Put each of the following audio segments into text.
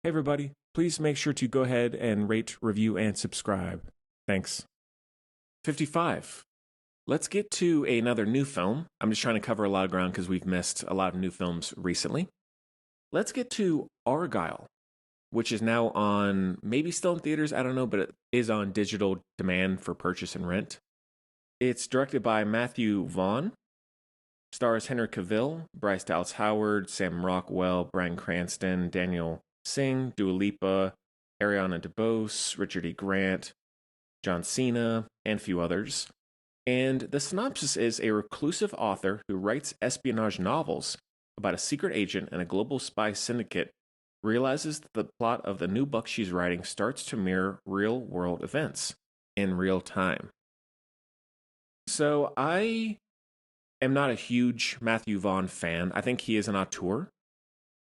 Hey, everybody, please make sure to go ahead and rate, review, and subscribe. Thanks. 55. Let's get to another new film. I'm just trying to cover a lot of ground because we've missed a lot of new films recently. Let's get to Argylle, which is now on, maybe still in theaters, I don't know, but it is on digital demand for purchase and rent. It's directed by Matthew Vaughn, stars Henry Cavill, Bryce Dallas Howard, Sam Rockwell, Bryan Cranston, Daniel Singh, Dua Lipa, Ariana DeBose, Richard E. Grant, John Cena, and a few others. And the synopsis is a reclusive author who writes espionage novels about a secret agent and a global spy syndicate realizes that the plot of the new book she's writing starts to mirror real-world events in real time. So I am not a huge Matthew Vaughn fan. I think he is an auteur.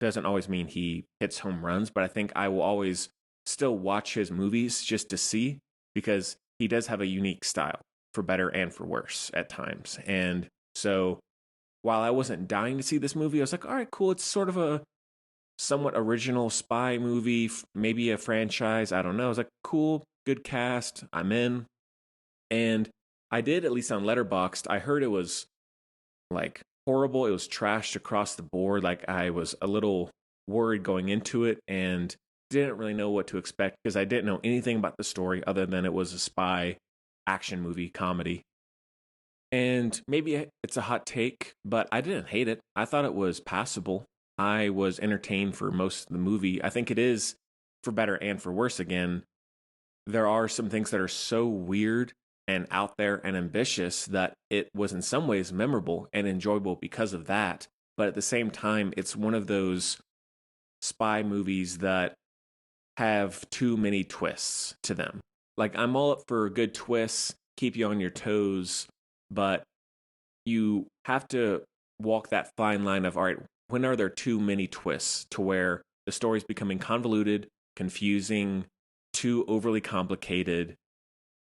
Doesn't always mean he hits home runs, but I think I will always still watch his movies just to see, because he does have a unique style, for better and for worse at times. And so while I wasn't dying to see this movie, I was like, all right, cool. It's sort of a somewhat original spy movie, maybe a franchise. I don't know. I was like, cool, good cast. I'm in. And I did, at least on Letterboxd, I heard it was like horrible. It was trashed across the board. Like, I was a little worried going into it and didn't really know what to expect because I didn't know anything about the story other than it was a spy action movie comedy. And maybe it's a hot take, but I didn't hate it. I thought it was passable. I was entertained for most of the movie. I think it is, for better and for worse again, there are some things that are so weird and out there and ambitious that it was in some ways memorable and enjoyable because of that. But at the same time, it's one of those spy movies that have too many twists to them. Like, I'm all up for good twists, keep you on your toes, but you have to walk that fine line of, all right, when are there too many twists to where the story's becoming convoluted, confusing, too overly complicated,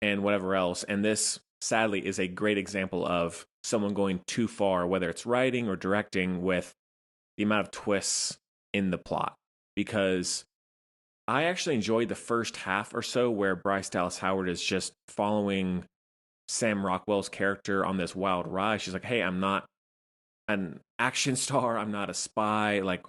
and whatever else. And this, sadly, is a great example of someone going too far, whether it's writing or directing, with the amount of twists in the plot. Because I actually enjoyed the first half or so where Bryce Dallas Howard is just following Sam Rockwell's character on this wild ride. She's like, hey, I'm not an action star, I'm not a spy, like,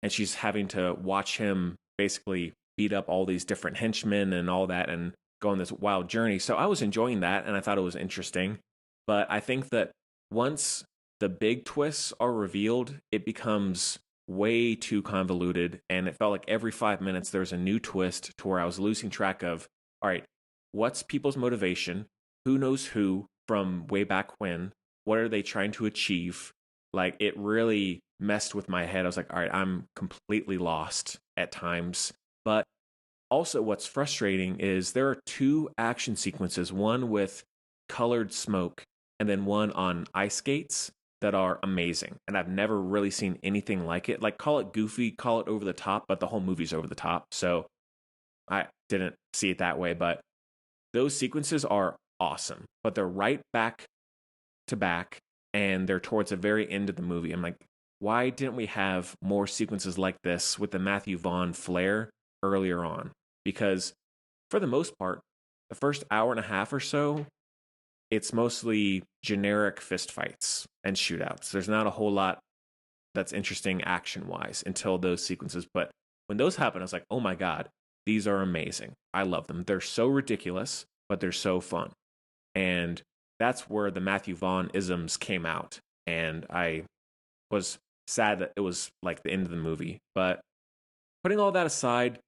and she's having to watch him basically beat up all these different henchmen and all that and go on this wild journey. So I was enjoying that and I thought it was interesting. But I think that once the big twists are revealed, it becomes way too convoluted, and it felt like every 5 minutes there's a new twist to where I was losing track of, all right, what's people's motivation? Who knows who from way back when? What are they trying to achieve? Like, it really messed with my head. I was like, all right, I'm completely lost at times. But also what's frustrating is there are two action sequences, one with colored smoke and then one on ice skates, that are amazing. And I've never really seen anything like it. Like, call it goofy, call it over the top, but the whole movie's over the top. So I didn't see it that way. But those sequences are awesome. But they're right back to back, and they're towards the very end of the movie. I'm like, why didn't we have more sequences like this with the Matthew Vaughn flair earlier on? Because for the most part, the first hour and a half or so, it's mostly generic fistfights and shootouts. There's not a whole lot that's interesting action-wise until those sequences. But when those happen, I was like, oh my God, these are amazing. I love them. They're so ridiculous, but they're so fun. And that's where the Matthew Vaughn isms came out. And I was sad that it was like the end of the movie. But putting all that aside,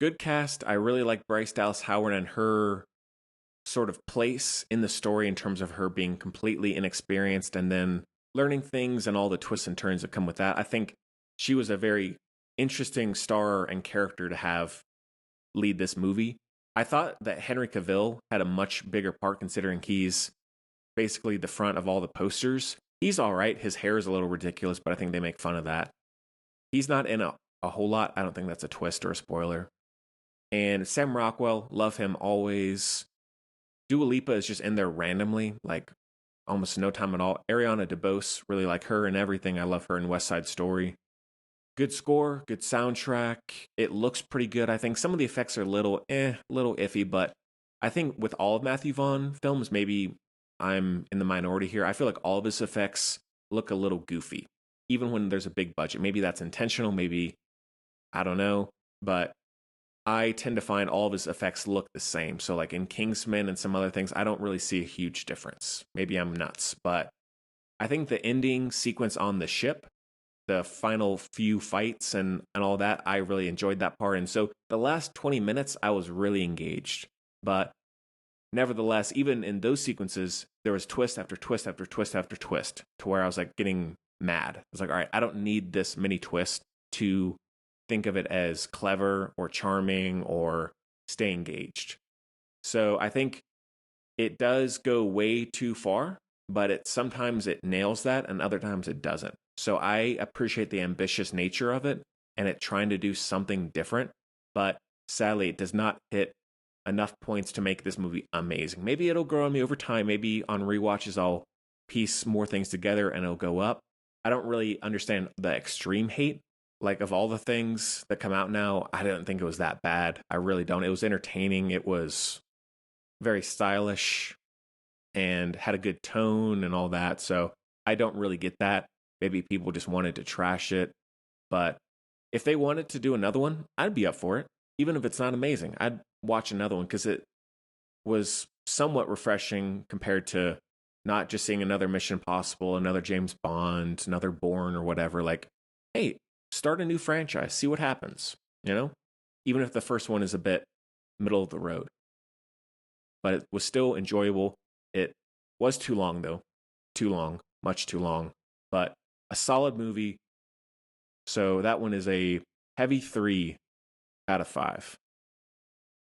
good cast. I really like Bryce Dallas Howard and her sort of place in the story in terms of her being completely inexperienced and then learning things and all the twists and turns that come with that. I think she was a very interesting star and character to have lead this movie. I thought that Henry Cavill had a much bigger part, considering he's basically the front of all the posters. He's all right. His hair is a little ridiculous, but I think they make fun of that. He's not in a whole lot. I don't think that's a twist or a spoiler. And Sam Rockwell, love him always. Dua Lipa is just in there randomly, like almost no time at all. Ariana DeBose, really like her and everything. I love her in West Side Story. Good score, good soundtrack. It looks pretty good. I think some of the effects are little iffy, but I think with all of Matthew Vaughn films, maybe I'm in the minority here. I feel like all of his effects look a little goofy, even when there's a big budget. Maybe that's intentional, maybe I don't know, but I tend to find all of his effects look the same. So, like in Kingsman and some other things, I don't really see a huge difference. Maybe I'm nuts, but I think the ending sequence on the ship, the final few fights and all that, I really enjoyed that part. And so the last 20 minutes, I was really engaged. But nevertheless, even in those sequences, there was twist after twist after twist after twist to where I was like getting mad. I was like, all right, I don't need this many twists to think of it as clever or charming or stay engaged. So I think it does go way too far, but it sometimes it nails that and other times it doesn't. So I appreciate the ambitious nature of it and it trying to do something different, but sadly it does not hit enough points to make this movie amazing. Maybe it'll grow on me over time. Maybe on rewatches I'll piece more things together and it'll go up. I don't really understand the extreme hate. Like of all the things that come out now, I didn't think it was that bad. I really don't. It was entertaining. It was very stylish and had a good tone and all that. So I don't really get that. Maybe people just wanted to trash it. But if they wanted to do another one, I'd be up for it. Even if it's not amazing, I'd watch another one because it was somewhat refreshing compared to not just seeing another Mission Impossible, another James Bond, another Bourne or whatever. Like, hey, start a new franchise, see what happens, you know? Even if the first one is a bit middle of the road. But it was still enjoyable. It was too long, though. Too long, much too long. But a solid movie. So that one is a heavy 3 out of 5.